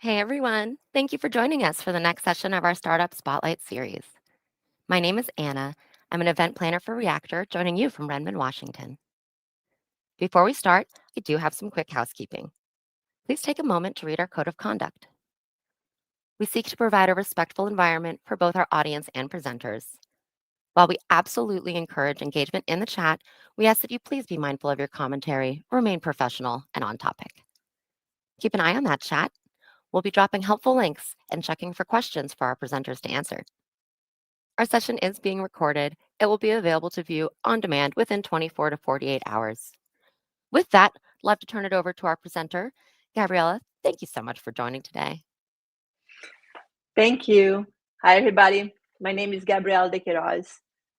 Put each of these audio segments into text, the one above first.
Hey everyone, thank you for joining us for the next session of our Startup Spotlight series. My name is Anna. I'm an event planner for Reactor, joining you from Redmond, Washington. Before we start, I do have some quick housekeeping. Please take a moment to read our code of conduct. We seek to provide a respectful environment for both our audience and presenters. While we absolutely encourage engagement in the chat, we ask that you please be mindful of your commentary, remain professional and on topic. Keep an eye on that chat. We'll be dropping helpful links and checking for questions for our presenters to answer. Our session is being recorded. It will be available to view on demand within 24 to 48 hours. With that, I'd love to turn it over to our presenter, Gabriela. Thank you so much for joining today. Thank you. Hi, everybody. My name is Gabriela de Queiroz.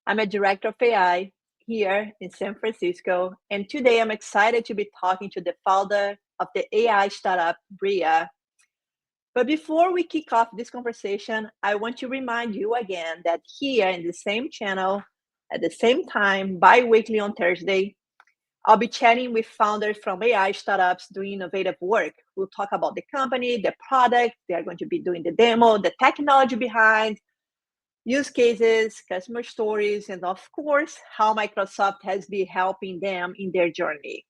I'm a director of AI here in San Francisco. And today I'm excited to be talking to the founder of the AI startup, Bria. But before we kick off this conversation, I want to remind you again that here in the same channel, at the same time, bi-weekly on Thursday, I'll be chatting with founders from AI startups doing innovative work. We'll talk about the company, the product, they're going to be doing the demo, the technology behind, use cases, customer stories, and of course, how Microsoft has been helping them in their journey.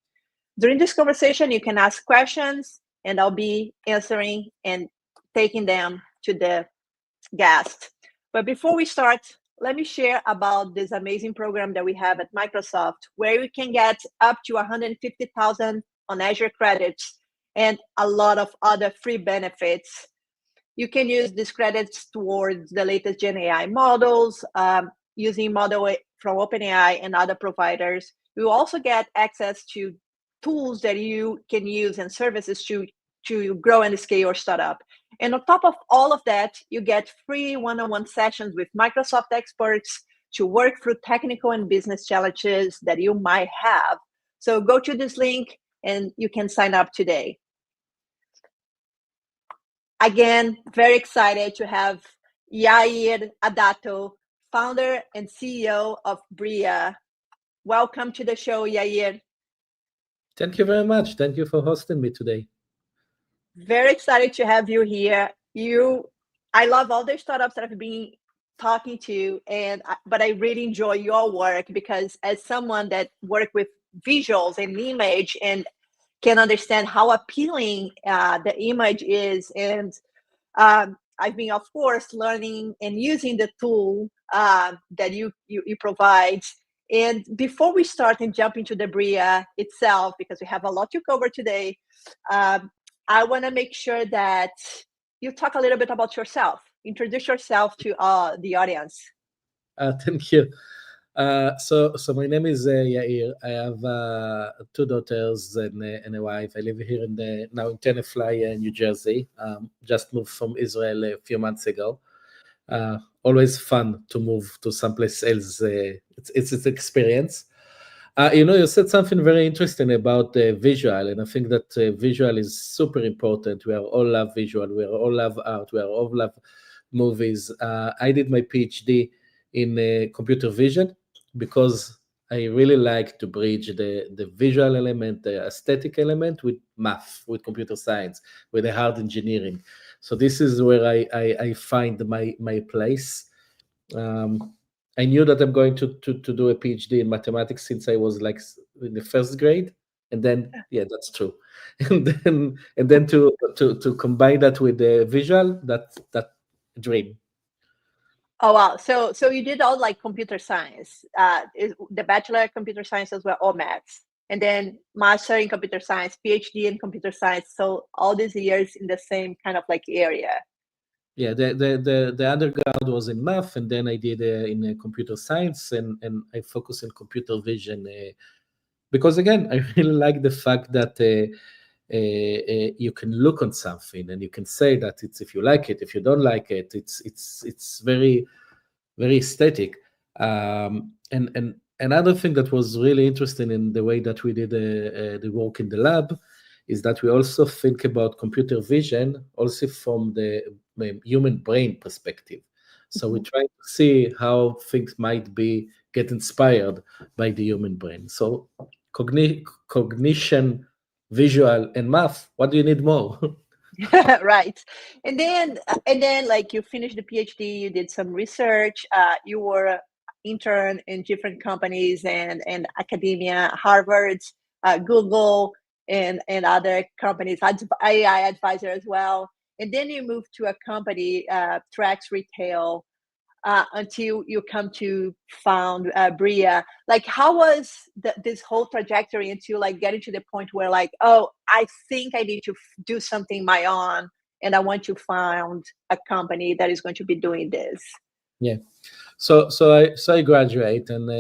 During this conversation, you can ask questions and I'll be answering and taking them to the guest. But before we start, let me share about this amazing program that we have at Microsoft, where you can get up to 150,000 on Azure credits and a lot of other free benefits. You can use these credits towards the latest Gen AI models, using model from OpenAI and other providers. You also get access to tools that you can use and services to grow and scale your startup. And on top of all of that, you get free one-on-one sessions with Microsoft experts to work through technical and business challenges that you might have. So go to this link and you can sign up today. Again, very excited to have Yair Adato, founder and CEO of Bria. Welcome to the show, Yair. Thank you very much. Thank you for hosting me today. Very excited to have you here. I love all the startups that I've been talking to, but I really enjoy your work because as someone that work with visuals and image and can understand how appealing the image is, and I've been, of course, learning and using the tool that you provide. And before we start and jump into the Bria itself, because we have a lot to cover today, I want to make sure that you talk a little bit about yourself. Introduce yourself to the audience. Thank you. So my name is Yair. I have 2 daughters and a wife. I live here now in Tenafly, New Jersey. Just moved from Israel a few months ago. Always fun to move to someplace else. It's an experience. You said something very interesting about visual, and I think that visual is super important. We all love visual. We all love art. We all love movies. I did my PhD in computer vision because I really like to bridge the visual element, the aesthetic element with math, with computer science, with the hard engineering. So this is where I find my place. I knew that I'm going to do a PhD in mathematics since I was like in the 1st grade, and then that's true. And then to combine that with the visual, that dream. Oh wow! So you did all like computer science, the bachelor of computer science as well, or maths, and then master in computer science, PhD in computer science. So all these years in the same kind of like area. Yeah, the undergrad was in math, and then I did in computer science, and I focus on computer vision because again, I really like the fact that you can look on something and you can say that it's if you like it, if you don't like it, it's very very aesthetic. And another thing that was really interesting in the way that we did the work in the lab is that we also think about computer vision also from the human brain perspective. So we try to see how things might get inspired by the human brain. So cognition, visual, and math. What do you need more? Right. And then like you finished the PhD, you did some research, you were an intern in different companies and academia, Harvard, Google, and other companies, AI advisor as well. And then you moved to a company, Trax Retail, until you come to found Bria. Like, how was this whole trajectory until like getting to the point where like, oh, I think I need to do something my own, and I want to found a company that is going to be doing this. Yeah. So I graduate and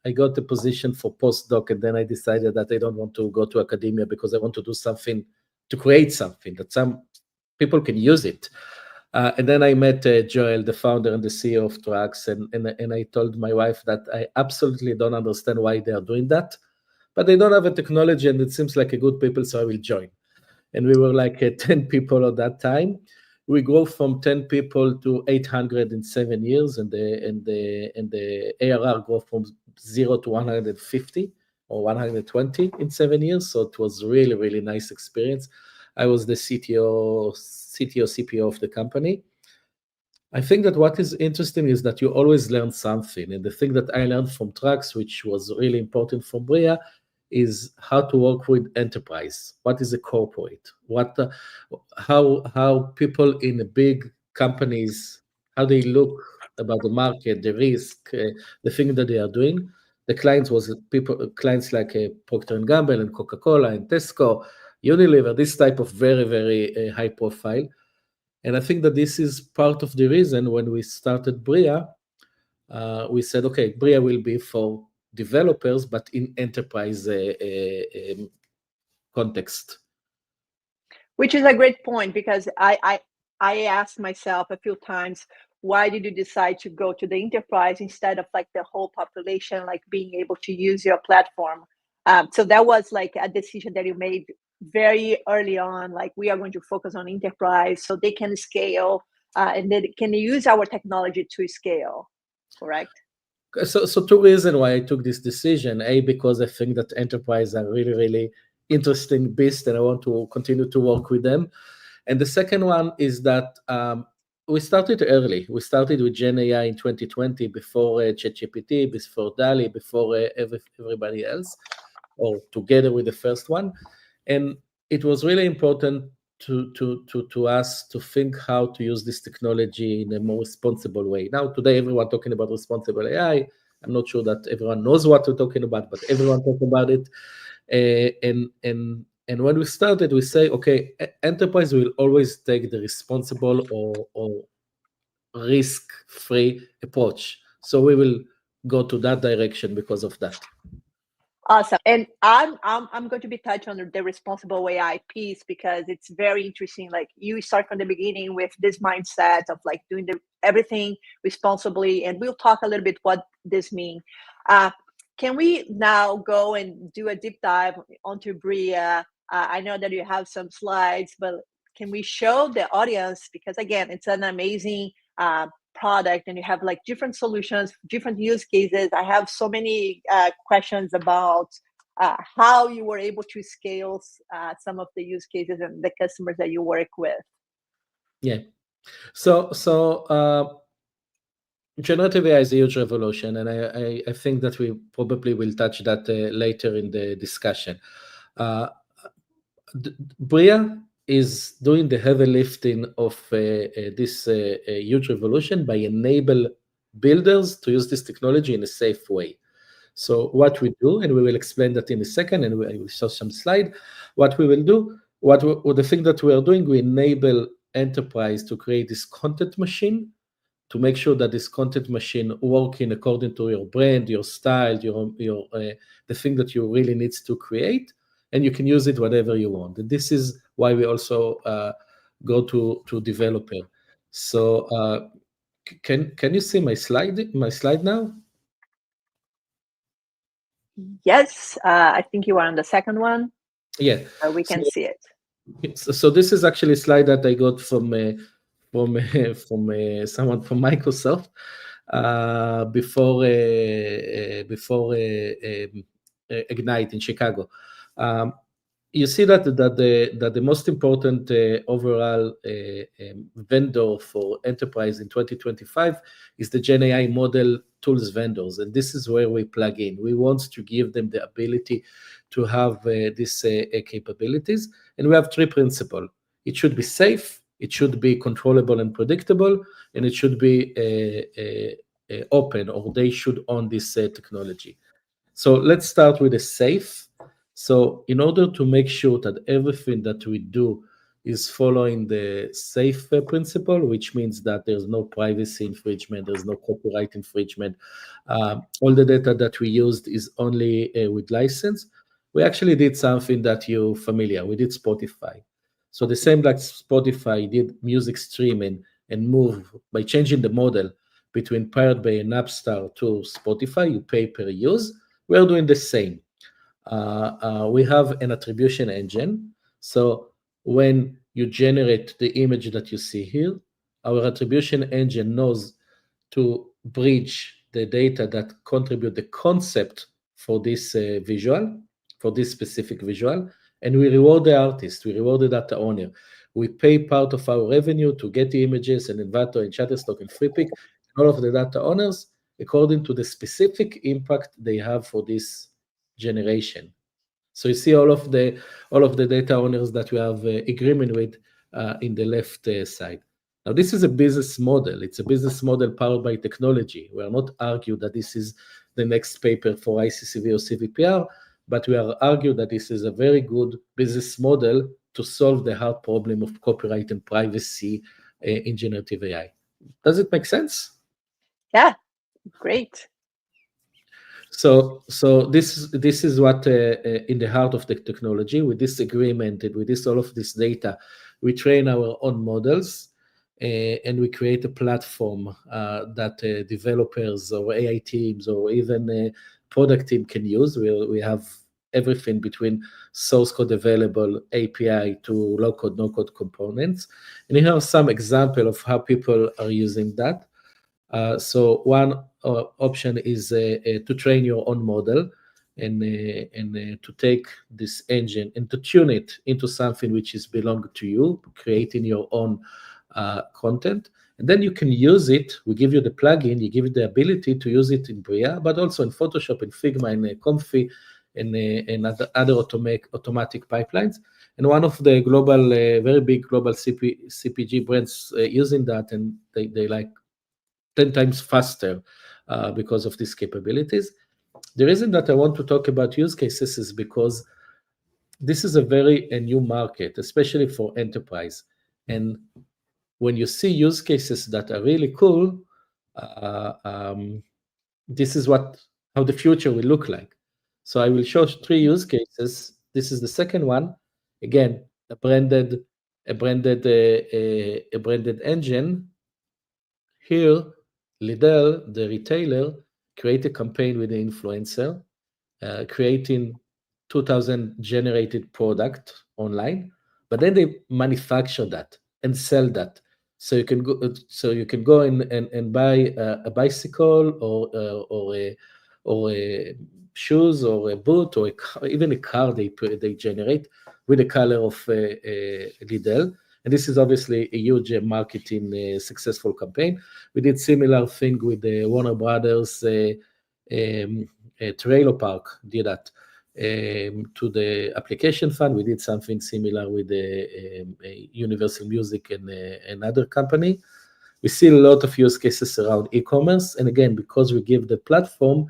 I got the position for postdoc, and then I decided that I don't want to go to academia because I want to do something, to create something that some people can use it. And then I met Joel, the founder and the CEO of Trax, and I told my wife that I absolutely don't understand why they are doing that, but they don't have a technology and it seems like a good people, so I will join. And we were like 10 people at that time. We grew from 10 people to 800 in 7 years, and the ARR grew from 0 to 150 or 120 in 7 years. So it was really, really nice experience. I was the CTO, CPO of the company. I think that what is interesting is that you always learn something. And the thing that I learned from Trax, which was really important for Bria, is how to work with enterprise. What is a corporate? How people in the big companies, how they look about the market, the risk, the thing that they are doing. The clients was clients like Procter and Gamble and Coca-Cola and Tesco, Unilever, this type of very, very high profile. And I think that this is part of the reason when we started Bria, we said, okay, Bria will be for developers, but in enterprise context. Which is a great point, because I asked myself a few times, why did you decide to go to the enterprise instead of like the whole population, like being able to use your platform? So that was like a decision that you made very early on, like we are going to focus on enterprise so they can scale and they can use our technology to scale, correct? So two reasons why I took this decision. A, because I think that enterprise are really, really interesting beast and I want to continue to work with them. And the second one is that we started early. We started with Gen AI in 2020 before ChatGPT, before DALI, before everybody else, or together with the first one. And it was really important to us to think how to use this technology in a more responsible way. Now, today, everyone talking about responsible AI. I'm not sure that everyone knows what we're talking about, but everyone talk about it. And when we started, we say, okay, enterprise will always take the responsible or risk-free approach. So we will go to that direction because of that. Awesome. And I'm going to be touched on the responsible AI piece because it's very interesting. Like you start from the beginning with this mindset of like doing everything responsibly, and we'll talk a little bit what this means. Can we now go and do a deep dive onto Bria? I know that you have some slides, but can we show the audience, because again, it's an amazing product and you have like different solutions, different use cases. I have so many questions about how you were able to scale some of the use cases and the customers that you work with. Yeah. So generative AI is a huge revolution, and I think that we probably will touch that later in the discussion. Bria is doing the heavy lifting of this huge revolution by enable builders to use this technology in a safe way. So what we do, and we will explain that in a second, and I will show some slide. What we will do, the thing that we are doing, we enable enterprise to create this content machine to make sure that this content machine working according to your brand, your style, your the thing that you really needs to create, and you can use it whatever you want. And this is why we also go to developer. So can you see my slide now? Yes, I think you are on the second one. Yeah, we can see it. So this is actually a slide that I got from someone from Microsoft before Ignite in Chicago. you see that the most important overall vendor for enterprise in 2025 is the Gen AI model tools vendors, and this is where we plug in. We want to give them the ability to have these capabilities, and we have three principles. It should be safe, it should be controllable and predictable, and it should be open, or they should own this technology. So let's start with the safe. So in order to make sure that everything that we do is following the safe principle, which means that there's no privacy infringement, there's no copyright infringement, all the data that we used is only with license. We actually did something that you're familiar. We did Spotify. So the same like Spotify did music streaming and move by changing the model between Pirate Bay and Napster to Spotify, you pay per use. We're doing the same. We have an attribution engine. So when you generate the image that you see here, our attribution engine knows to bridge the data that contribute the concept for this visual, for this specific visual, and we reward the artist, we reward the data owner. We pay part of our revenue to get the images and Envato and Shutterstock and FreePic, all of the data owners, according to the specific impact they have for this generation. So you see all of the data owners that we have agreement with in the left side. Now this is a business model. It's a business model powered by technology. We are not arguing that this is the next paper for ICCV or CVPR, but we are arguing that this is a very good business model to solve the hard problem of copyright and privacy in generative AI. Does it make sense? Yeah, great. So this is what in the heart of the technology. With this agreement and with this all of this data, we train our own models and we create a platform that developers or AI teams or even product team can use. We have everything between source code available, API to low code, no code components. And here are some example of how people are using that. So one option is to train your own model and to take this engine and to tune it into something which is belong to you, creating your own content. And then you can use it. We give you the plugin, you give you the ability to use it in Bria, but also in Photoshop, in Figma, in Comfy, and other automatic pipelines. And one of the global, very big global CPG brands using that, and they like 10 times faster because of these capabilities. The reason that I want to talk about use cases is because this is a very new market, especially for enterprise. And when you see use cases that are really cool, this is how the future will look like. So I will show 3 use cases. This is the second one. Again, a branded engine. Here, Lidl, the retailer, create a campaign with the influencer, creating 2,000 generated product online, but then they manufacture that and sell that. So you can go and buy a bicycle or a shoes or a boot or even a car they generate with the color of Lidl. And this is obviously a huge marketing successful campaign. We did similar thing with the Warner Brothers trailer park, did that. To the application fund, we did something similar with the Universal Music and another company. We see a lot of use cases around e-commerce. And again, because we give the platform,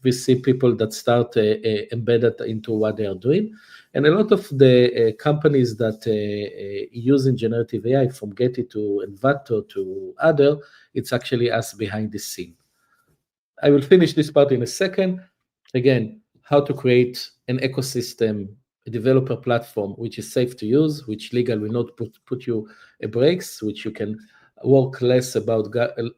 we see people that start embedded into what they are doing. And a lot of the companies that using generative AI, from Getty to Envato to other, it's actually us behind the scene. I will finish this part in a second. Again, how to create an ecosystem, a developer platform, which is safe to use, which legal will not put you a brakes, which you can work less about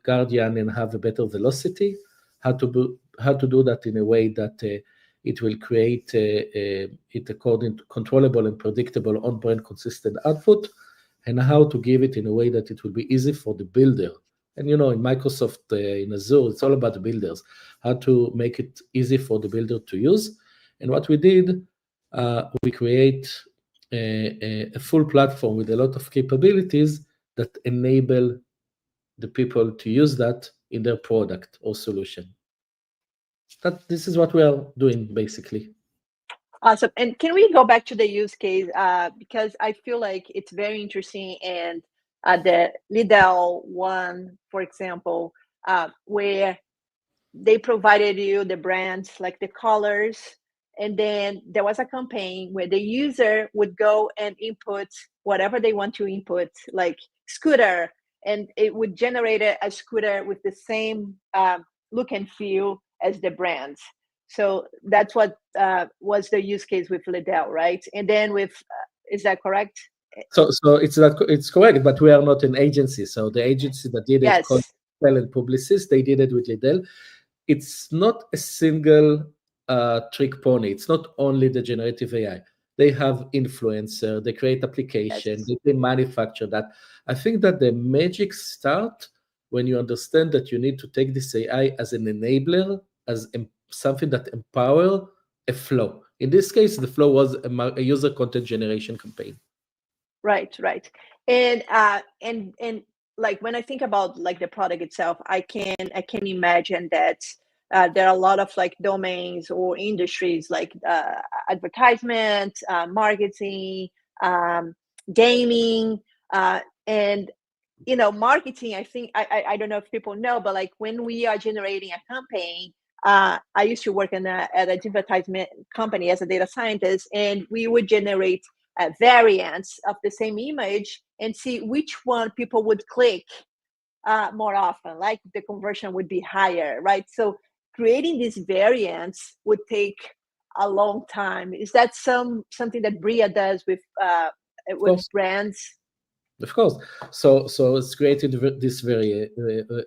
Guardian and have a better velocity. How to do that in a way that it will create it according to controllable and predictable on-brand consistent output, and how to give it in a way that it will be easy for the builder. And in Microsoft, in Azure, it's all about the builders, how to make it easy for the builder to use. And what we did, we create a full platform with a lot of capabilities that enable the people to use that in their product or solution. This is what we are doing, basically. Awesome. And can we go back to the use case? Because I feel like it's very interesting. And the Lidl one, for example, where they provided you the brands, like the colors, and then there was a campaign where the user would go and input whatever they want to input, like scooter, and it would generate a scooter with the same look and feel as the brands. So that's what was the use case with Lidl, right? And then with, is that correct? So it's correct, but we are not an agency. So the agency that did it, called Yes. and Publicis, they did it with Lidl. It's not a single trick pony. It's not only the generative AI. They have influencer, they create application, Yes. they manufacture that. I think that the magic start when you understand that you need to take this AI as an enabler, as something that empower a flow. In this case, the flow was a user content generation campaign. Right. And like when I think about like the product itself, I can imagine that there are a lot of like domains or industries like advertisement, marketing, gaming, and marketing. I think I don't know if people know, but like when we are generating a campaign, I used to work at an advertisement company as a data scientist, and we would generate variants of the same image and see which one people would click more often, like the conversion would be higher, right? So creating these variants would take a long time. Is that something that Bria does with brands? Of course. So it's creating this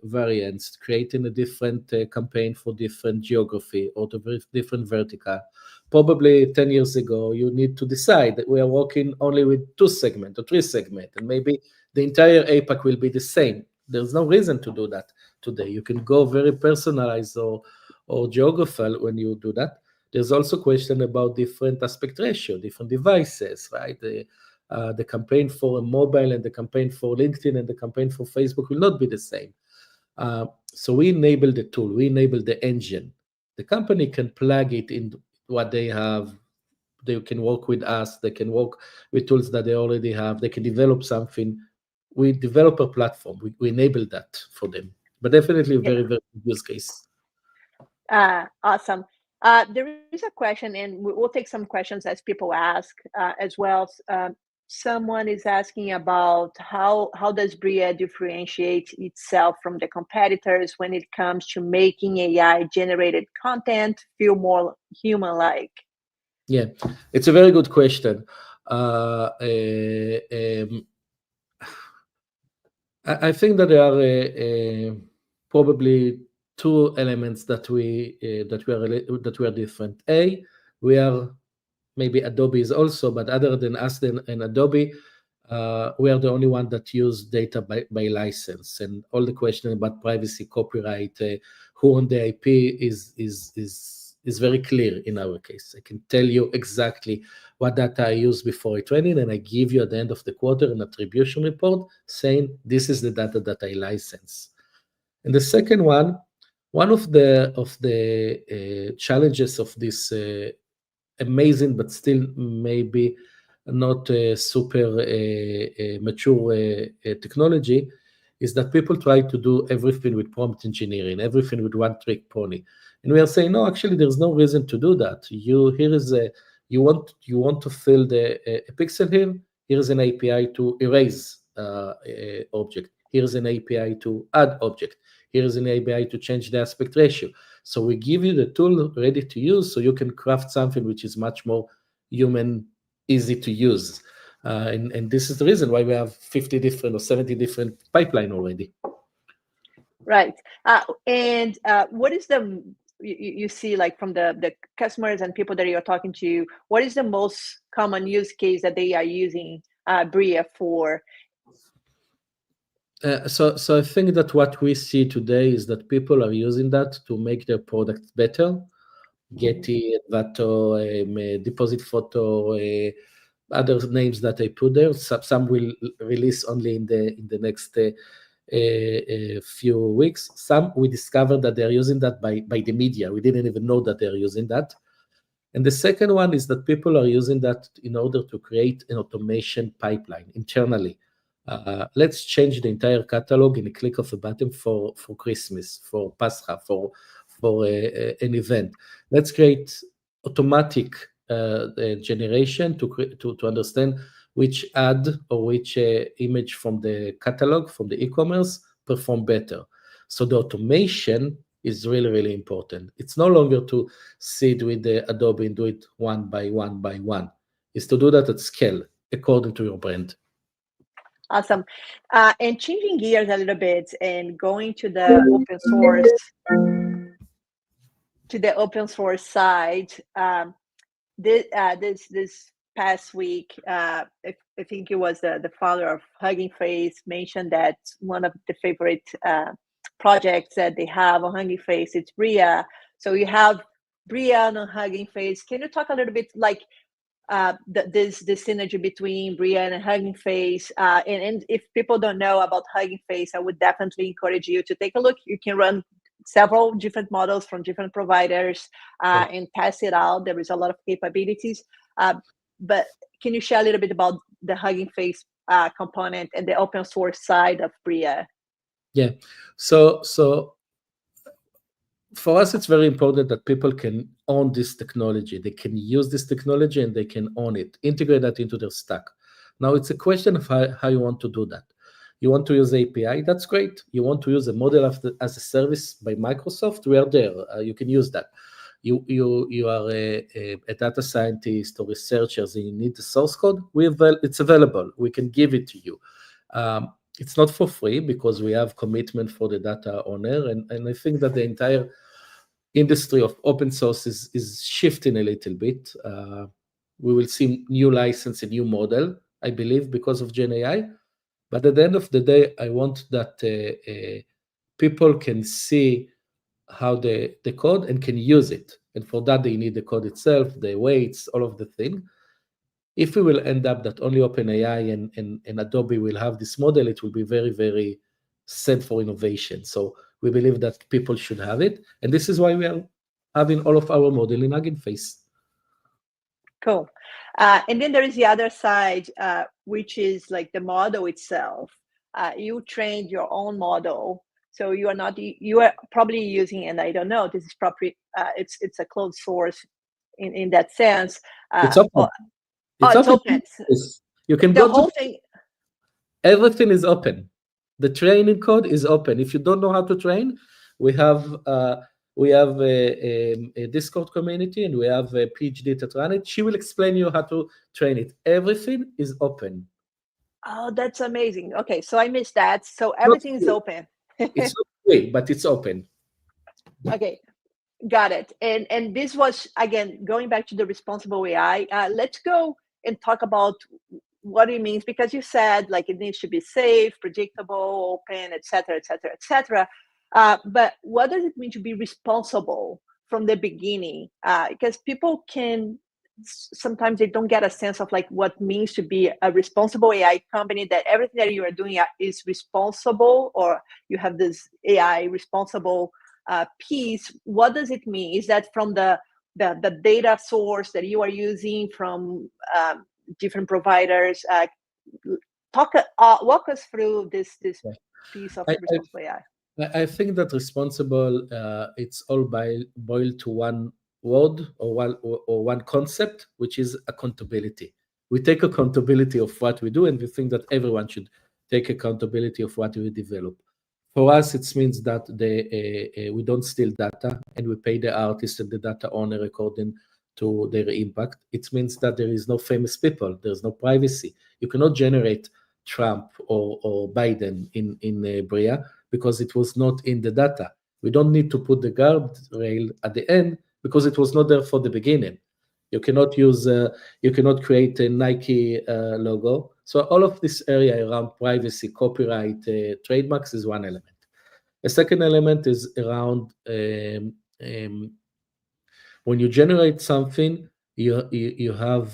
variants, creating a different campaign for different geography or different vertical. Probably 10 years ago, you need to decide that we are working only with 2 segments or 3 segments, and maybe the entire APAC will be the same. There's no reason to do that today. You can go very personalized or geographical when you do that. There's also question about different aspect ratio, different devices, right? The campaign for a mobile and the campaign for LinkedIn and the campaign for Facebook will not be the same. So we enable the tool, we enable the engine. The company can plug it in what they have. They can work with us. They can work with tools that they already have. They can develop something. We develop a platform. We enable that for them. But definitely a very, very good use case. Awesome. There is a question, and we'll take some questions as people ask as well. Someone is asking about how does Bria differentiate itself from the competitors when it comes to making AI generated content feel more human-like? Yeah, it's a very good question. I think that there are probably 2 elements that we are different. We are, maybe Adobe is also, but other than us and Adobe, we are the only one that use data by license, and all the question about privacy, copyright, who own the IP is very clear in our case. I can tell you exactly what data I used before I training, and I give you at the end of the quarter an attribution report saying this is the data that I license. And the second one of the challenges of this amazing but still maybe not super mature technology is that people try to do everything with prompt engineering, everything with one trick pony, and we are saying no, actually there's no reason to do that. You want to fill a pixel here. Here's an API to erase object. Here's an API to add object. Here's an API to change the aspect ratio. So we give you the tool ready to use so you can craft something which is much more human, easy to use. And this is the reason why we have 50 different or 70 different pipeline already. Right. And what is you see, like from the customers and people that you're talking to, what is the most common use case that they are using Bria for? So I think that what we see today is that people are using that to make their product better. Getty, Adato, Deposit Photo, other names that I put there. Some will release only in the next few weeks. Some we discovered that they're using that by the media. We didn't even know that they're using that. And the second one is that people are using that in order to create an automation pipeline internally. Let's change the entire catalog in a click of a button for Christmas, for Pascha, for an event. Let's create automatic generation to understand which ad or which image from the catalog, from the e-commerce, perform better. So the automation is really, really important. It's no longer to sit with the Adobe and do it one by one by one. It's to do that at scale according to your brand. Awesome. And changing gears a little bit and going to the open source side. This past week, I think it was the founder of Hugging Face mentioned that one of the favorite projects that they have on Hugging Face, it's Bria. So you have Bria on Hugging Face. Can you talk a little bit like this synergy between Bria and Hugging Face? And if people don't know about Hugging Face, I would definitely encourage you to take a look. You can run several different models from different providers and test it out. There is a lot of capabilities. But can you share a little bit about the Hugging Face component and the open source side of Bria? Yeah. So for us, it's very important that people can own this technology. They can use this technology and they can own it, integrate that into their stack. Now, it's a question of how you want to do that. You want to use API, that's great. You want to use a model as a service by Microsoft, we are there. You can use that. You are a data scientist or researchers and you need the source code, it's available. We can give it to you. It's not for free because we have commitment for the data owner. And I think that the entire industry of open source is shifting a little bit. We will see new license, a new model, I believe, because of Gen AI. But at the end of the day, I want that people can see how the code and can use it. And for that, they need the code itself, the weights, all of the thing. If we will end up that only OpenAI and Adobe will have this model, it will be very, very sad for innovation. So we believe that people should have it. And this is why we are having all of our model in Hugging Face. Cool. And then there is the other side, which is like the model itself. You trained your own model. So you are probably using, and I don't know, this is probably, it's a closed source in that sense. It's open. It's open. You can the whole thing. Everything is open. The training code is open. If you don't know how to train, we have a Discord community and we have a PhD that run it. She will explain you how to train it. Everything is open. Oh, that's amazing. Okay, so I missed that. So everything is open. It's not free, but it's open. Okay. Got it. And this was, again, going back to the responsible AI. Let's go and talk about what it means, because you said like it needs to be safe, predictable, open, et cetera, et cetera, et cetera. But what does it mean to be responsible from the beginning? Because people sometimes they don't get a sense of like what it means to be a responsible AI company, that everything that you are doing is responsible, or you have this AI responsible piece. What does it mean? Is that from the data source that you are using from different providers? Walk us through this piece of responsible AI. I think that responsible, it's all boiled to one word or one concept, which is accountability. We take accountability of what we do, and we think that everyone should take accountability of what we develop. For us, it means that we don't steal data and we pay the artist and the data owner according to their impact. It means that there is no famous people, there's no privacy. You cannot generate Trump or Biden in Bria because it was not in the data. We don't need to put the guardrail at the end because it was not there for the beginning. You cannot create a Nike logo. So all of this area around privacy, copyright, trademarks is one element. A second element is around When you generate something, you have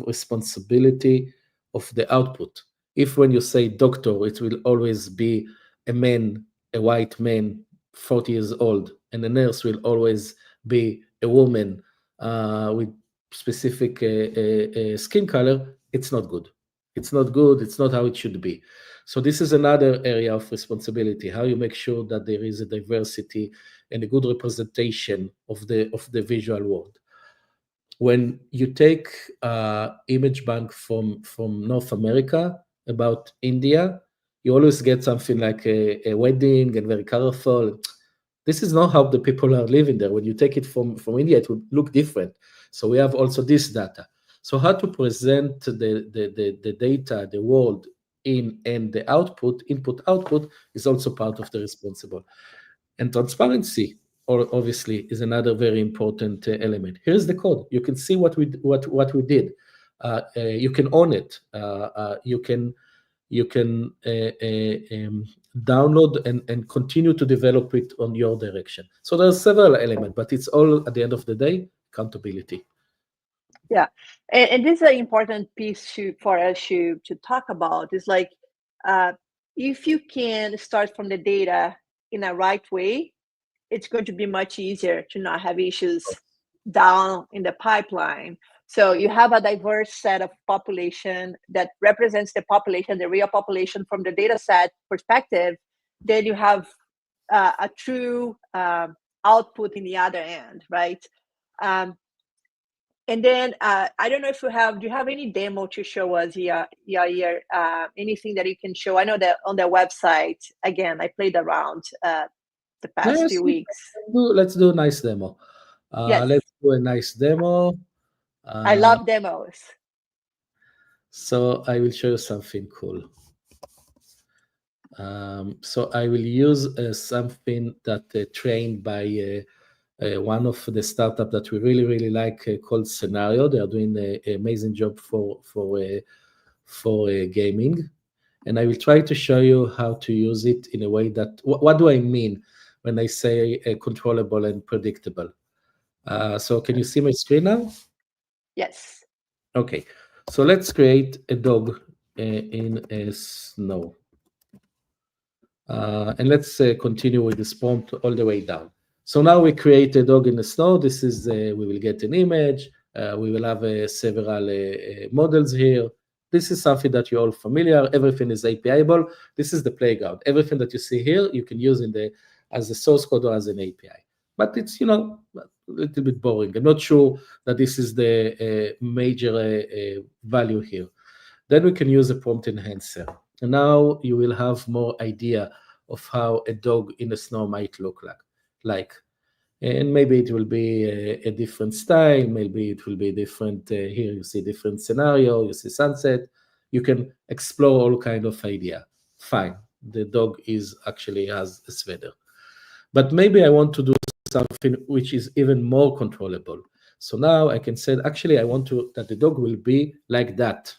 responsibility of the output. If when you say doctor, it will always be a man, a white man, 40 years old, and a nurse will always be a woman with specific skin color, it's not good. It's not good. It's not how it should be. So this is another area of responsibility, how you make sure that there is a diversity and a good representation of the visual world. When you take image bank from North America about India, you always get something like a wedding and very colorful. This is not how the people are living there. When you take it from India, it would look different. So we have also this data. So how to present the data, the world in and the output, input output is also part of the responsible. And transparency, or obviously, is another very important element. Here's the code. You can see what we did. You can own it. You can download and continue to develop it on your direction. So there are several elements, but it's all at the end of the day accountability. Yeah, and this is an important piece for us to talk about. Is like if you can start from the data in a right way, it's going to be much easier to not have issues down in the pipeline. So you have a diverse set of population that represents the population, the real population from the data set perspective. Then you have a true output in the other end, right? And then I don't know if do you have any demo to show us, Yair? Anything that you can show? I know that on their website, again, I played around the past Yes, few weeks. let's do a nice demo. Yes. Let's do a nice demo. I love demos. So I will show you something cool. So I will use something that trained by one of the startup that we really like called Scenario. They are doing an amazing job for gaming, and I will try to show you how to use it in a way that. What do I mean when I say controllable and predictable? So can you see my screen now? Yes. Okay. So let's create a dog in a snow. And let's continue with this prompt all the way down. So now we create a dog in the snow. This is, we will get an image. We will have several models here. This is something that you're all familiar. Everything is API-able. This is the playground. Everything that you see here, you can use as a source code or as an API. But it's, a little bit boring. I'm not sure that this is the major value here. Then we can use a prompt enhancer. And now you will have more idea of how a dog in the snow might look like. And maybe it will be a different style. Maybe it will be different. Here you see different scenario. You see sunset. You can explore all kind of idea. Fine. The dog actually has a sweater. But maybe I want to do something which is even more controllable. So now I can say, actually, I want that the dog will be like that.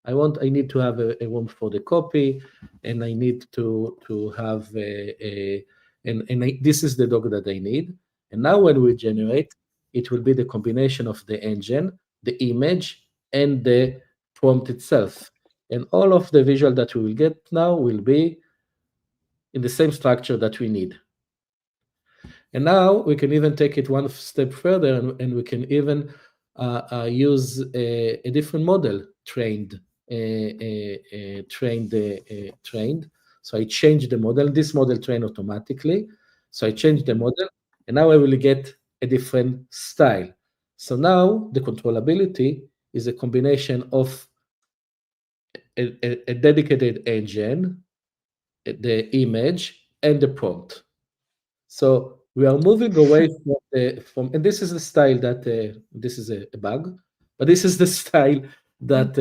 I need to have a room for the copy, and I need to have this is the dog that I need. And now when we generate, it will be the combination of the engine, the image, and the prompt itself. And all of the visual that we will get now will be in the same structure that we need. And now we can even take it one step further, and we can even use a different model trained. So I change the model. This model trained automatically. So I change the model, and now I will get a different style. So now the controllability is a combination of a dedicated engine, the image, and the prompt. So we are moving away from and this is the style that this is a bug, but this is the style that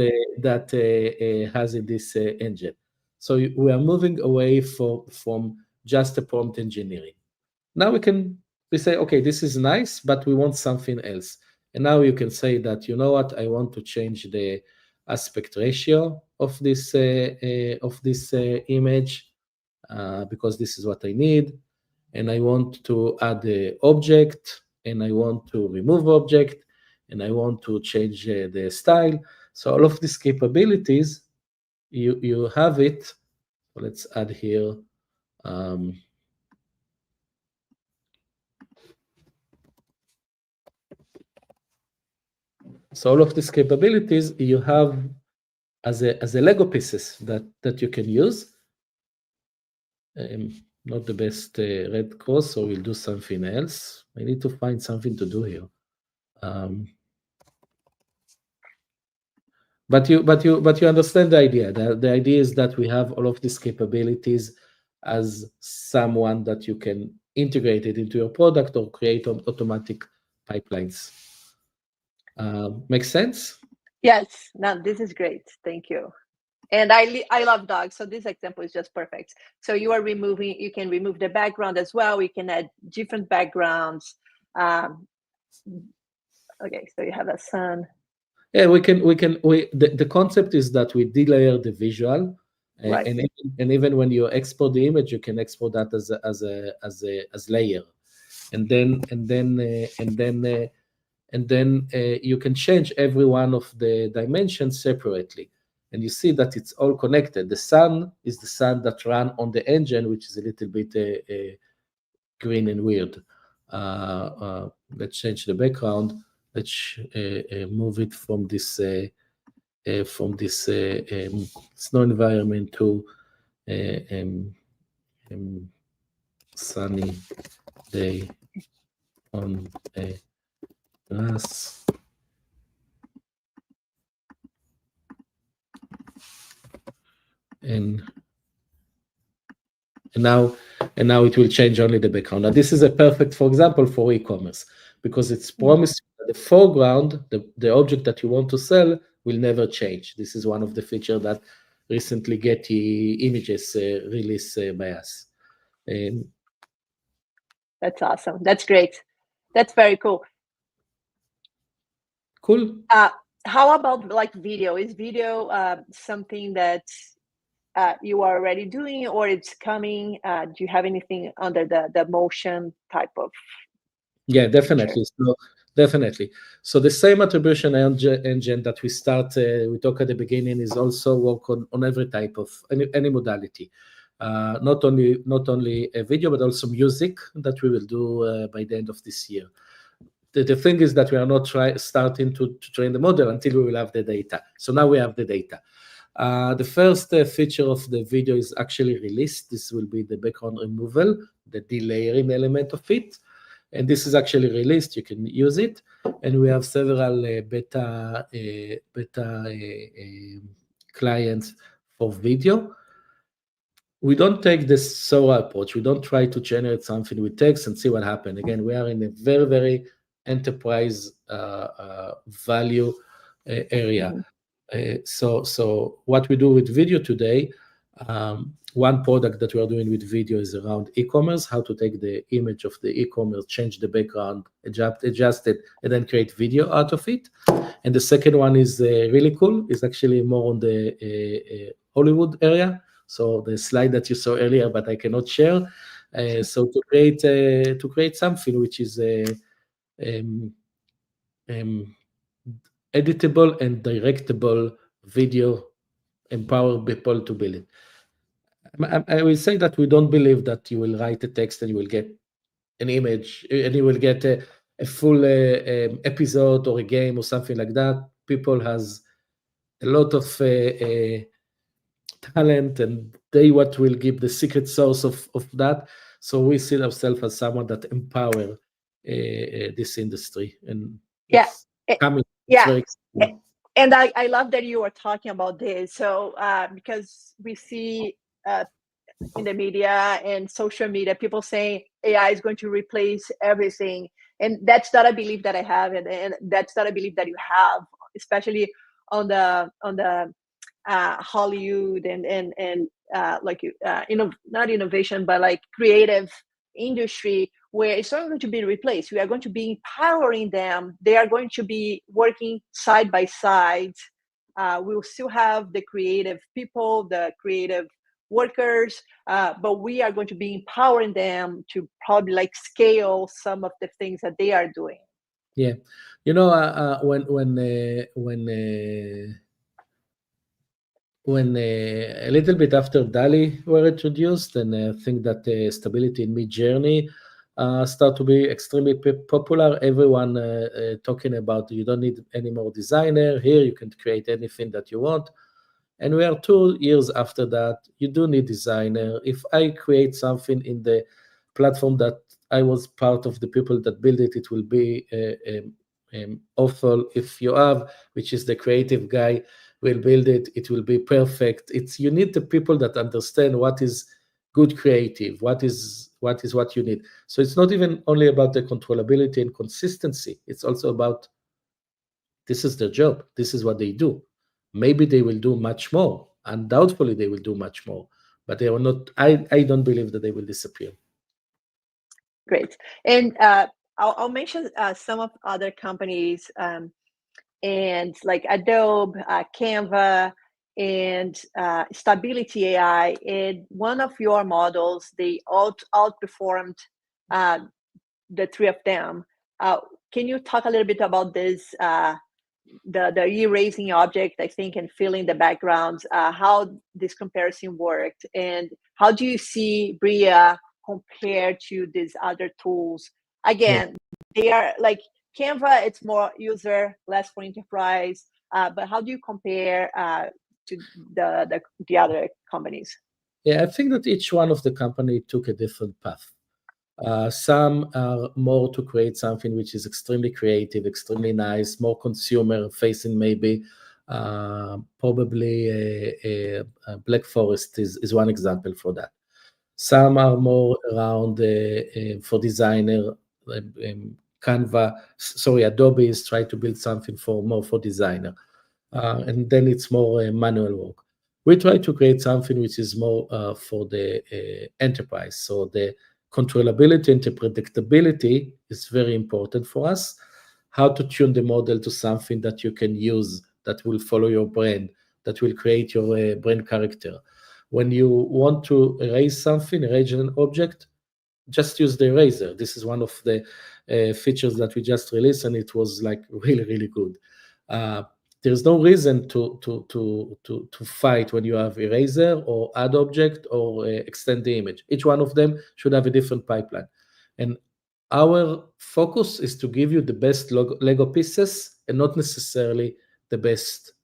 has in this engine. So we are moving away from just a prompt engineering. Now we say, okay, this is nice, but we want something else. And now you can say that, you know what, I want to change the aspect ratio of this image because this is what I need. And I want to add the object, and I want to remove object, and I want to change the style. So all of these capabilities, you have it. So let's add here. So all of these capabilities you have as a Lego pieces that you can use. Not the best red cross, so we'll do something else. I need to find something to do here. But you understand the idea. The idea is that we have all of these capabilities as someone that you can integrate it into your product or create automatic pipelines. Makes sense? Yes. No, this is great. Thank you. And I love dogs, so this example is just perfect. So you can remove the background as well. You can add different backgrounds. Okay, so you have a sun. Yeah, the concept is that we delayer the visual, Right. and even when you export the image, you can export that as layer, and then you can change every one of the dimensions separately, and you see that it's all connected. The sun is the sun that run on the engine, which is a little bit green and weird. Let's change the background. Let's move it from this snow environment to sunny day on a grass. And now it will change only the background. Now this is a perfect, for example, for e-commerce, because it's promised that the foreground, the object that you want to sell, will never change. This is one of the features that recently Getty Images released by us. That's awesome. That's great. That's very cool. Cool. How about like video? Is video something that you are already doing, or it's coming? Do you have anything under the motion type of? Yeah, definitely. So definitely. So the same attribution engine that we talk at the beginning is also work on every type of any modality. Not only a video, but also music that we will do by the end of this year. The thing is that we are not starting to train the model until we will have the data. So now we have the data. The first feature of the video is actually released. This will be the background removal, the delayering element of it. And this is actually released. You can use it. And we have several beta clients for video. We don't take this SOA approach. We don't try to generate something with text and see what happens. Again, we are in a very, very enterprise value area. So what we do with video today, one product that we are doing with video is around e-commerce, how to take the image of the e-commerce, change the background, adjust it, and then create video out of it. And the second one is really cool. It's actually more on the Hollywood area. So the slide that you saw earlier, but I cannot share. So to create something which is editable and directable video, empower people to build it. I will say that we don't believe that you will write a text and you will get an image and you will get a full episode or a game or something like that. People has a lot of talent, and they what will give the secret sauce of that. So we see ourselves as someone that empower this industry, and it's coming. It's very exciting. And I love that you are talking about this. So because we see in the media and social media, people saying AI is going to replace everything. And that's not a belief that I have. And that's not a belief that you have, especially on the Hollywood and not innovation, but like creative industry, where it's not going to be replaced. We are going to be empowering them. They are going to be working side by side. We will still have the creative people, the creative workers, but we are going to be empowering them to probably like scale some of the things that they are doing. Yeah, when a little bit after DALI were introduced, and I think that stability in Mid-Journey start to be extremely popular. Everyone talking about you don't need any more designer. Here you can create anything that you want. And we are 2 years after that. You do need designer. If I create something in the platform that I was part of the people that build it, it will be awful. If you have, which is the creative guy, will build it, it will be perfect. You need the people that understand what is good creative, what is what you need. So it's not even only about the controllability and consistency. It's also about this is their job. This is what they do. Maybe they will do much more. Undoubtedly, they will do much more. But they are not. I don't believe that they will disappear. Great. And I'll mention some of other companies and like Adobe, Canva, and Stability AI. And one of your models, they outperformed the three of them. Can you talk a little bit about this, the erasing object, I think, and filling the backgrounds, how this comparison worked, and how do you see Bria compared to these other tools? Again, they are like Canva, it's more user, less for enterprise, but how do you compare to the other companies? Yeah, I think that each one of the company took a different path. Some are more to create something which is extremely creative, extremely nice, more consumer facing maybe. Probably Black Forest is one example for that. Some are more around for designer. Canva, sorry, Adobe is trying to build something more for designer. And then it's more manual work. We try to create something which is more for the enterprise. So the controllability and the predictability is very important for us. How to tune the model to something that you can use, that will follow your brand, that will create your brand character. When you want to erase something, erase an object, just use the eraser. This is one of the features that we just released, and it was like really, really good. There's no reason to fight when you have eraser or add object or extend the image. Each one of them should have a different pipeline. And our focus is to give you the best Lego pieces and not necessarily the best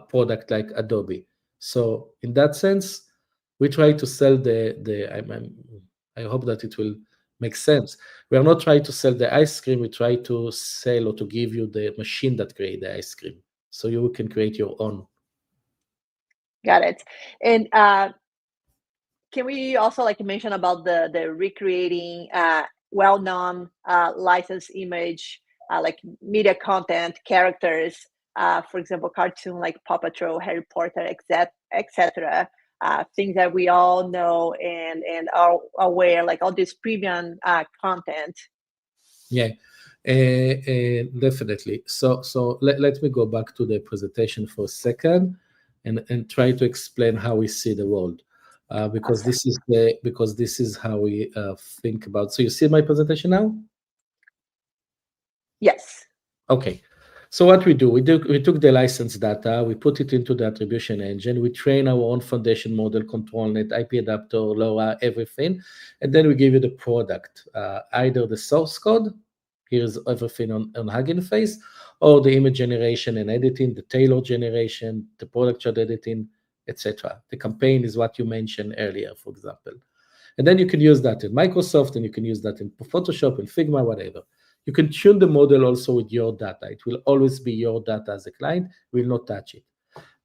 product like Adobe. So in that sense, we try to sell I hope that it will make sense. We are not trying to sell the ice cream. We try to sell or to give you the machine that create the ice cream, so you can create your own. Got it. And can we also like mention about the recreating well-known licensed image, like media content, characters, for example, cartoon like Paw Patrol, Harry Potter, etc. Things that we all know and are aware, like all this premium content. Yeah, definitely. So let me go back to the presentation for a second and try to explain how we see the world. Because Awesome. this is how we think about. So you see my presentation now? Yes. Okay. So what we took the license data, we put it into the attribution engine, we train our own foundation model, control net, IP adapter, LoRa, everything, and then we give you the product, either the source code, here's everything on Hugging Face, or the image generation and editing, the tailor generation, the product chart editing, etc. The campaign is what you mentioned earlier, for example. And then you can use that in Microsoft, and you can use that in Photoshop, in Figma, whatever. You can tune the model also with your data. It will always be your data as a client. We will not touch it.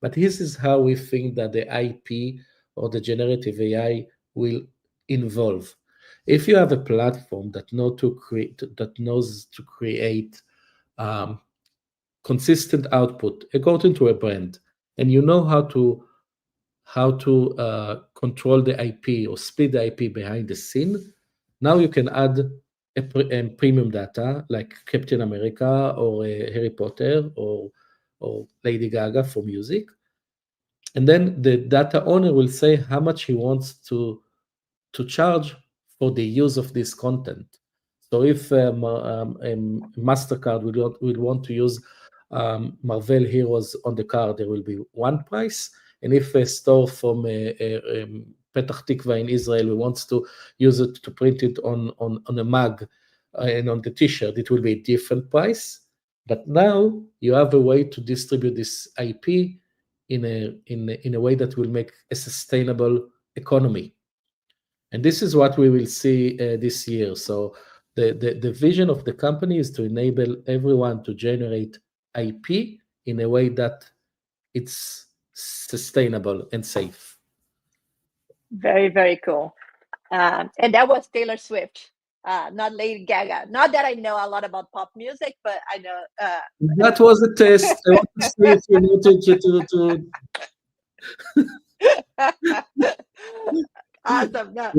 But this is how we think that the IP or the generative AI will evolve. If you have a platform that knows to create consistent output according to a brand, and you know how to control the IP or split the IP behind the scene, now you can add a premium data like Captain America or Harry Potter or Lady Gaga for music, And then the data owner will say how much he wants to charge for the use of this content. So if MasterCard will want to use Marvel Heroes on the card, there will be one price. And if a store from Petah Tikva in Israel wants to use it to print it on a mug and on the t-shirt, it will be a different price. But now you have a way to distribute this IP in a way that will make a sustainable economy. And this is what we will see this year. So the vision of the company is to enable everyone to generate IP in a way that it's sustainable and safe. Very, very cool. And that was Taylor Swift, not Lady Gaga. Not that I know a lot about pop music, but I know. That was a test. I want to see if you wanted to. Awesome. No.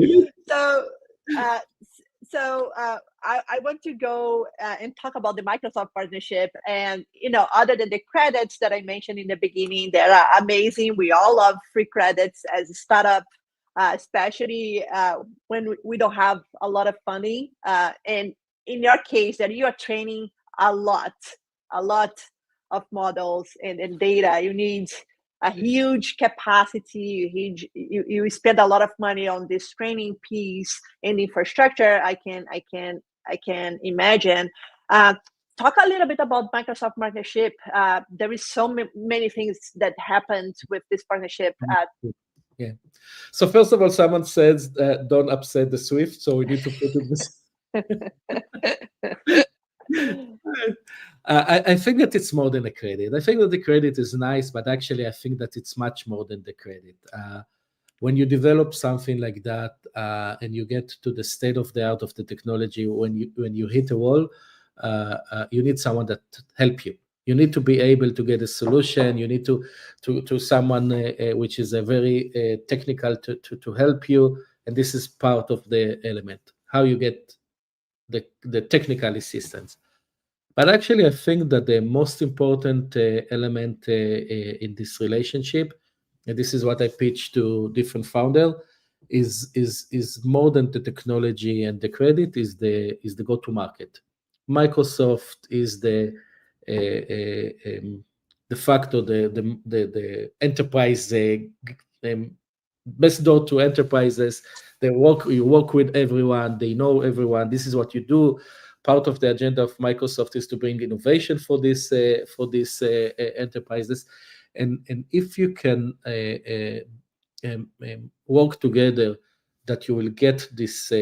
So I want to go and talk about the Microsoft partnership. And, other than the credits that I mentioned in the beginning, they're amazing. We all love free credits as a startup, especially when we don't have a lot of funding. And in your case, that you are training a lot of models and data. You need a huge capacity. You spend a lot of money on this training piece and infrastructure. I can imagine. Talk a little bit about Microsoft partnership. There is so many things that happened with this partnership. Yeah. So first of all, someone says, "Don't upset the Swift." So we need to put it this. I think that it's more than a credit. I think that the credit is nice, but actually, I think that it's much more than the credit. When you develop something like that and you get to the state of the art of the technology, when you hit a wall, you need someone that help you. You need to be able to get a solution. You need to someone which is a very technical to help you, and this is part of the element. How you get the technical assistance. But actually, I think that the most important element in this relationship, and this is what I pitch to different founders, is more than the technology and the credit, is the go-to-market. Microsoft is the factor, the enterprise best door to enterprises. You work with everyone, they know everyone. This is what you do. Part of the agenda of Microsoft is to bring innovation for these enterprises, and if you can work together, that you will get these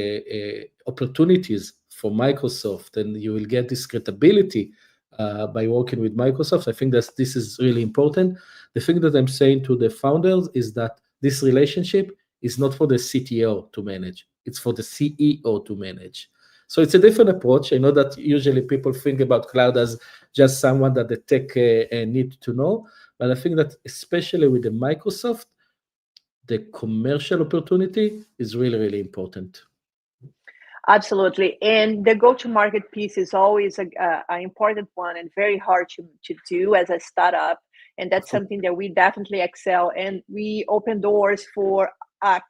opportunities for Microsoft, and you will get this credibility by working with Microsoft. I think that this is really important. The thing that I'm saying to the founders is that this relationship is not for the CTO to manage; it's for the CEO to manage. So it's a different approach. I know that usually people think about cloud as just someone that the tech need to know, but I think that especially with the Microsoft, the commercial opportunity is really, really important. Absolutely. And the go-to-market piece is always an important one and very hard to do as a startup. And that's something that we definitely excel. And we open doors for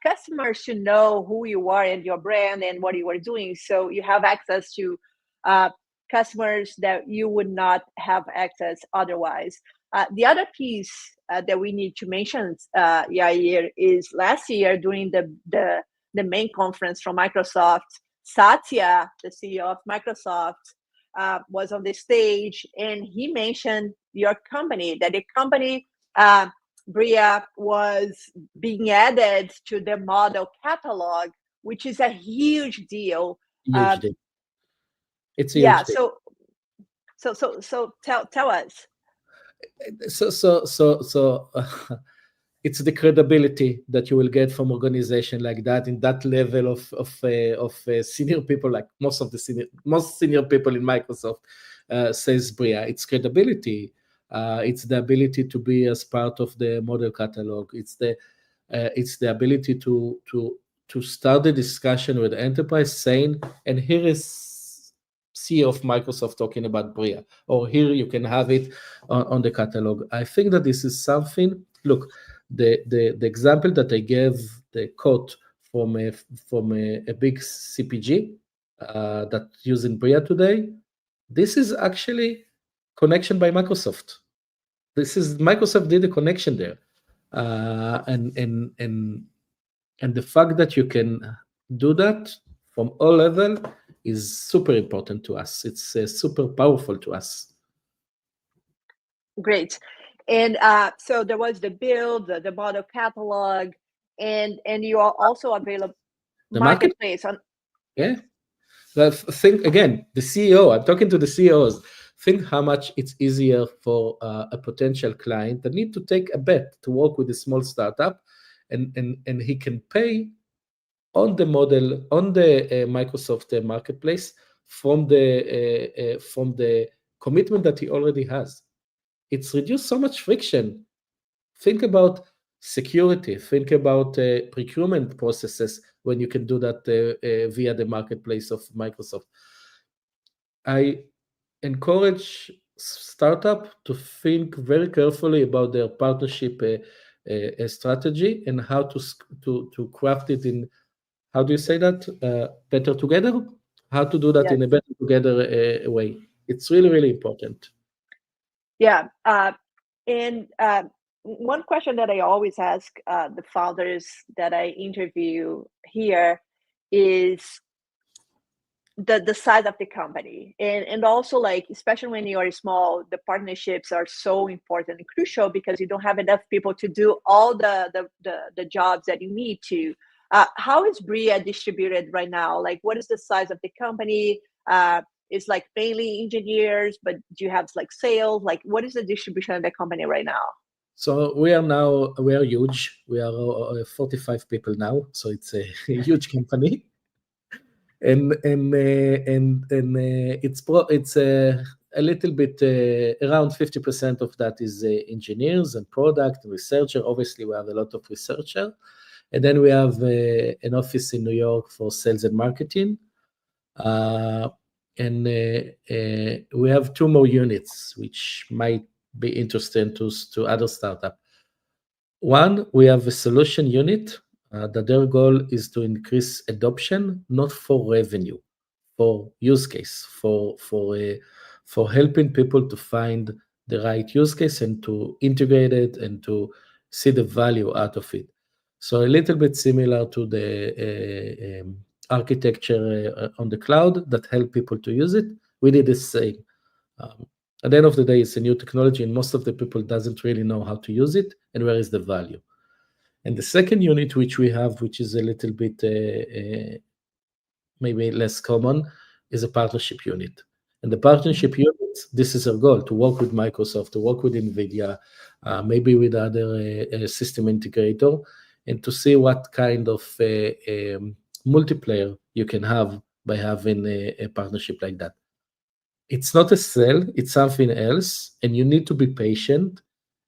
customers to know who you are and your brand and what you are doing. So you have access to customers that you would not have access otherwise. The other piece that we need to mention, Yair, is last year during the main conference from Microsoft, Satya, the CEO of Microsoft, was on the stage, and he mentioned your company, that the company, Bria, was being added to the model catalog, which is a huge deal. Huge deal. It's a huge deal. So tell us. So it's the credibility that you will get from organization like that, in that level of senior people, like most senior people in Microsoft, says Bria. It's credibility. It's the ability to be as part of the model catalog. It's the ability to start the discussion with the enterprise, saying, and here is CEO of Microsoft talking about Bria, or here you can have it on the catalog. I think that this is something. Look, the example that I gave, the quote from a big CPG that using Bria today, this is actually connection by Microsoft. This is Microsoft did a connection there, and the fact that you can do that from all level is super important to us. It's super powerful to us. Great. And so there was the build, the model catalog, and you are also available The market, marketplace on. yeah. But think again, the CEO. I'm talking to the CEOs. Think how much it's easier for a potential client that need to take a bet to work with a small startup, and he can pay on the model on the Microsoft marketplace from the commitment that he already has. It's reduced so much friction. Think about security. Think about procurement processes when you can do that via the marketplace of Microsoft. I encourage startup to think very carefully about their partnership strategy and how to craft it in, how do you say that, better together? How to do that Yes. in a better together way. It's really, really important. Yeah. And one question that I always ask the founders that I interview here is the size of the company, and also, like, especially when you are small, the partnerships are so important and crucial because you don't have enough people to do all the jobs that you need to. How is Bria distributed right now? Like, what is the size of the company? It's like mainly engineers, but do you have like sales? Like, what is the distribution of the company right now? So we are huge. We are 45 people now, so it's a huge company. And it's a little bit around 50% of that is engineers and product and researcher. Obviously, we have a lot of researcher, and then we have an office in New York for sales and marketing, and we have 2 more units which might be interesting to other startup. One, we have a solution unit that their goal is to increase adoption, not for revenue, for use case, for helping people to find the right use case and to integrate it and to see the value out of it. So a little bit similar to the architecture on the cloud that help people to use it. We did the same. At the end of the day, it's a new technology, and most of the people doesn't really know how to use it and where is the value. And the second unit which we have, which is a little bit maybe less common, is a partnership unit. And the partnership unit, this is our goal, to work with Microsoft, to work with NVIDIA, maybe with other system integrator, and to see what kind of multiplayer you can have by having a partnership like that. It's not a sell, it's something else, and you need to be patient.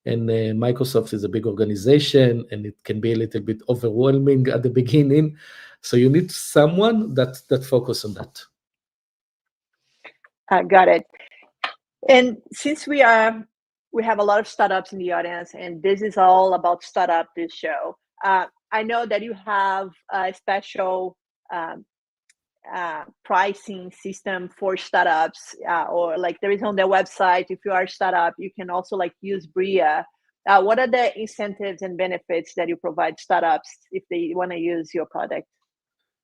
And Microsoft is a big organization, and it can be a little bit overwhelming at the beginning. So you need someone that focus on that. Got it. And since we have a lot of startups in the audience, and this is all about startup, this show, I know that you have a special pricing system for startups, or like there is on their website. If you are a startup, you can also like use Bria. What are the incentives and benefits that you provide startups if they want to use your product?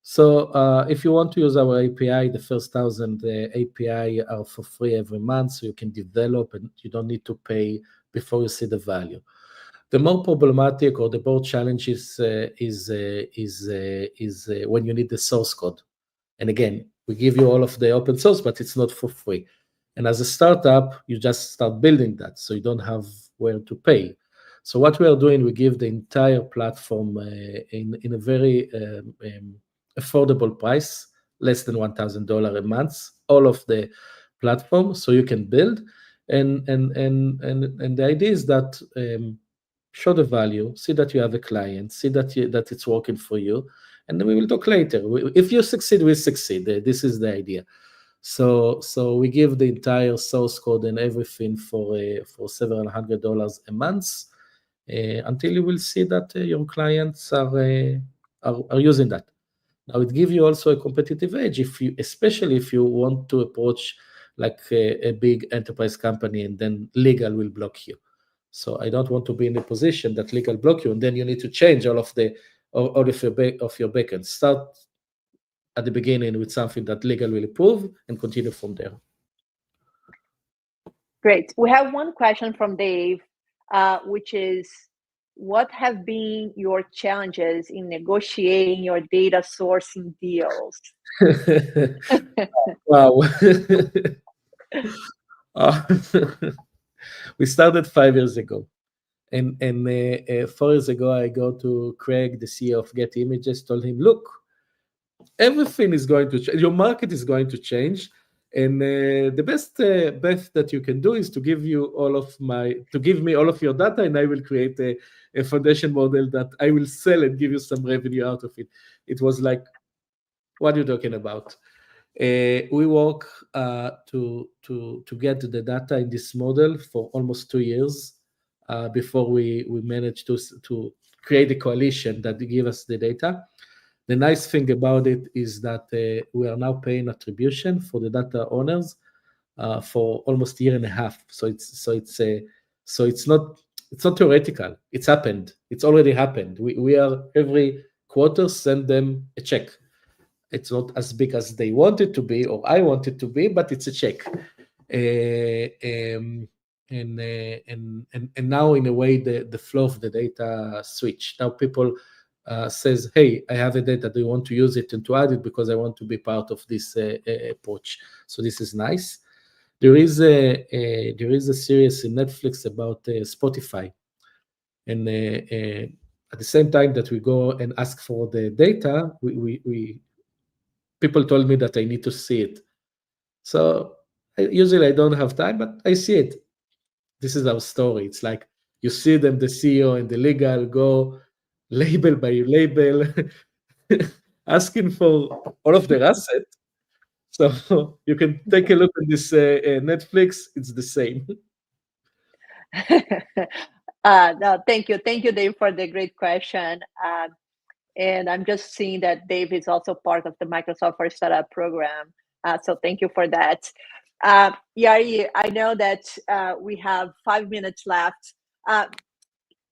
So if you want to use our API, the first 1,000 API are for free every month, so you can develop and you don't need to pay before you see the value. The more problematic or the more challenges is when you need the source code. And again, we give you all of the open source, but it's not for free. And as a startup, you just start building that, so you don't have where to pay. So what we are doing, we give the entire platform in a very affordable price, less than $1,000 a month, all of the platform, so you can build. And the idea is that show the value, see that you have a client, see that it's working for you, and then we will talk later. If you succeed, we succeed. This is the idea. So we give the entire source code and everything for several $100s a month, until you will see that your clients are using that. Now it gives you also a competitive edge, especially if you want to approach like a big enterprise company, and then legal will block you. So I don't want to be in a position that legal block you, and then you need to change all of your backend. Start at the beginning with something that legal will approve, and continue from there. Great. We have one question from Dave, which is, what have been your challenges in negotiating your data sourcing deals? Wow. We started 5 years ago. And 4 years ago, I go to Craig, the CEO of Get Images, told him, look, everything is going to change. Your market is going to change. And the best bet that you can do is to give me all of your data, and I will create a foundation model that I will sell and give you some revenue out of it. It was like, what are you talking about? We work to get the data in this model for almost 2 years before we managed to create a coalition that give us the data. The nice thing about it is that we are now paying attribution for the data owners for almost a year and a half. So it's not theoretical. It's happened. It's already happened. We are every quarter send them a check. It's not as big as they want it to be, or I want it to be, but it's a check. And now, in a way, the flow of the data switch. Now people says, "Hey, I have a data. Do you want to use it and to add it because I want to be part of this approach?" So this is nice. There is a series in Netflix about Spotify, and at the same time that we go and ask for the data, people told me that I need to see it. So usually I don't have time, but I see it. This is our story. It's like you see them, the CEO and the legal go label by label, asking for all of their assets. So you can take a look at this Netflix. It's the same. No, thank you, Dave, for the great question. And I'm just seeing that Dave is also part of the Microsoft for Startup program. So thank you for that. Yair, I know that we have 5 minutes left.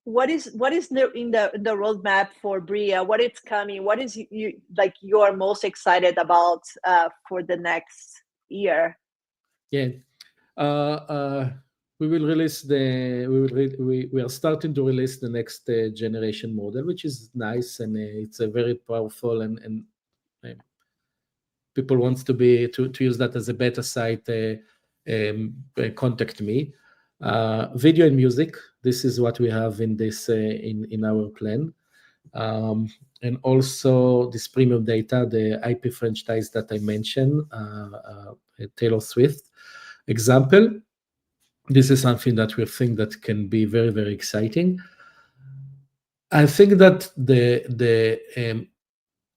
What is in the roadmap for Bria? What is coming? What is you are most excited about for the next year? Yeah. We will release we are starting to release the next generation model, which is nice, and it's a very powerful and people wants to use that as a beta site. Contact me. Video and music. This is what we have in this in our plan, and also this premium data, the IP franchise that I mentioned, Taylor Swift example. This is something that we think that can be very, very exciting. I think that the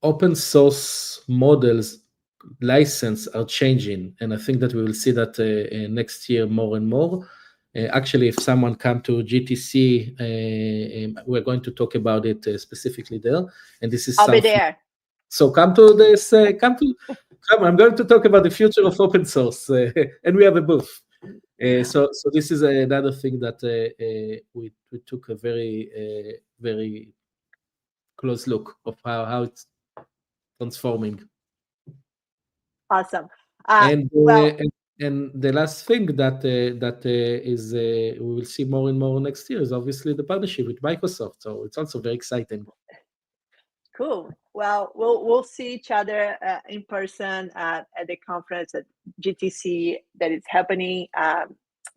open source models license are changing, and I think that we will see that next year more and more. Actually, if someone come to GTC, we're going to talk about it specifically there. And this is I'll be there. So come to this. Come. I'm going to talk about the future of open source, and we have a booth. So this is another thing that we took a very very close look of how it's transforming. Awesome. And the last thing that is we will see more and more next year is obviously the partnership with Microsoft. So it's also very exciting. Cool. Well, we'll see each other in person at the conference at GTC that is happening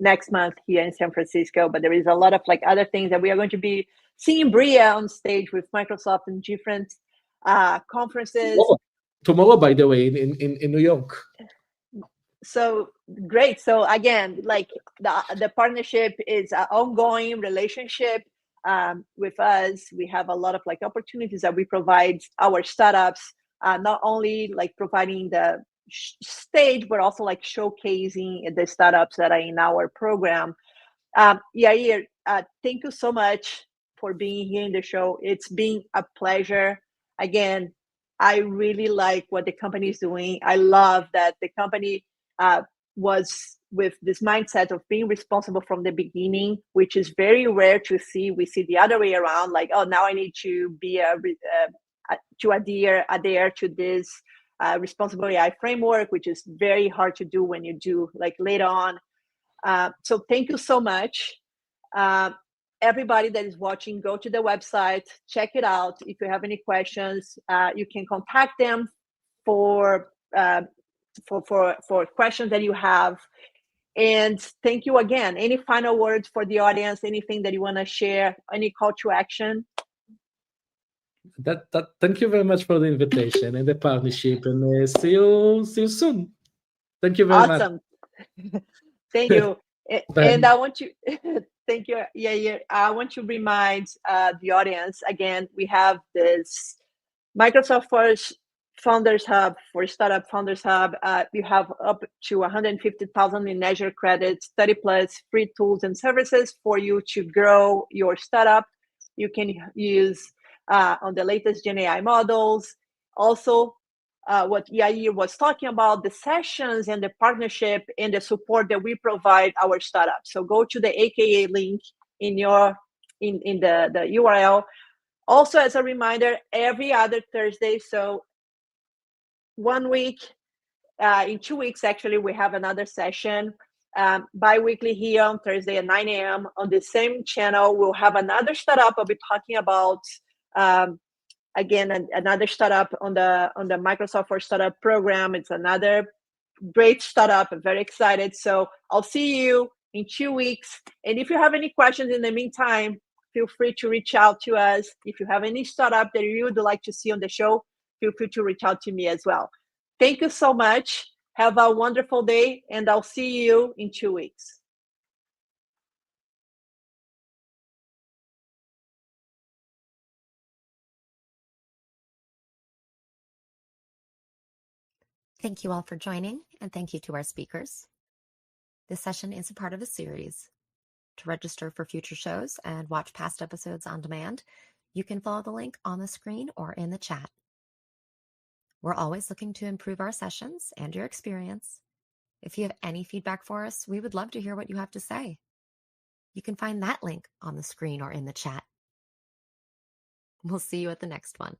next month here in San Francisco. But there is a lot of other things that we are going to be seeing Bria on stage with Microsoft in different conferences. Tomorrow, by the way, in New York. So great. So again, the partnership is an ongoing relationship. With us, we have a lot of opportunities that we provide our startups, not only providing the stage, but also showcasing the startups that are in our program. Yair, thank you so much for being here in the show. It's been a pleasure. Again, I really like what the company is doing. I love that the company was with this mindset of being responsible from the beginning, which is very rare to see. We see the other way around, like, oh, now I need to be to adhere to this responsible AI framework, which is very hard to do when you do like later on. So thank you so much. Everybody that is watching, go to the website, check it out. If you have any questions, you can contact them for questions that you have. And thank you again. Any final words for the audience? Anything that you want to share? Any call to action? Thank you very much for the invitation and the partnership, and see you soon. Thank you very much. Awesome. Thank you. And I want to thank you. Yeah. I want to remind the audience again. We have this Microsoft Founders Hub for Startup Founders Hub. You have up to 150,000 in Azure credits, 30 plus free tools and services for you to grow your startup. You can use on the latest Gen AI models. Also, what Yair was talking about, the sessions and the partnership and the support that we provide our startups. So go to the AKA link in the URL. Also, as a reminder, every other Thursday, so 1 week, in 2 weeks, actually, we have another session. Bi-weekly here on Thursday at 9 a.m. on the same channel. We'll have another startup. I'll be talking about again, another startup on the Microsoft for Startup program. It's another great startup. I'm very excited. So I'll see you in 2 weeks. And if you have any questions in the meantime, feel free to reach out to us. If you have any startup that you would like to see on the show, feel free to reach out to me as well. Thank you so much. Have a wonderful day, and I'll see you in 2 weeks. Thank you all for joining, and thank you to our speakers. This session is a part of a series. To register for future shows and watch past episodes on demand, you can follow the link on the screen or in the chat. We're always looking to improve our sessions and your experience. If you have any feedback for us, we would love to hear what you have to say. You can find that link on the screen or in the chat. We'll see you at the next one.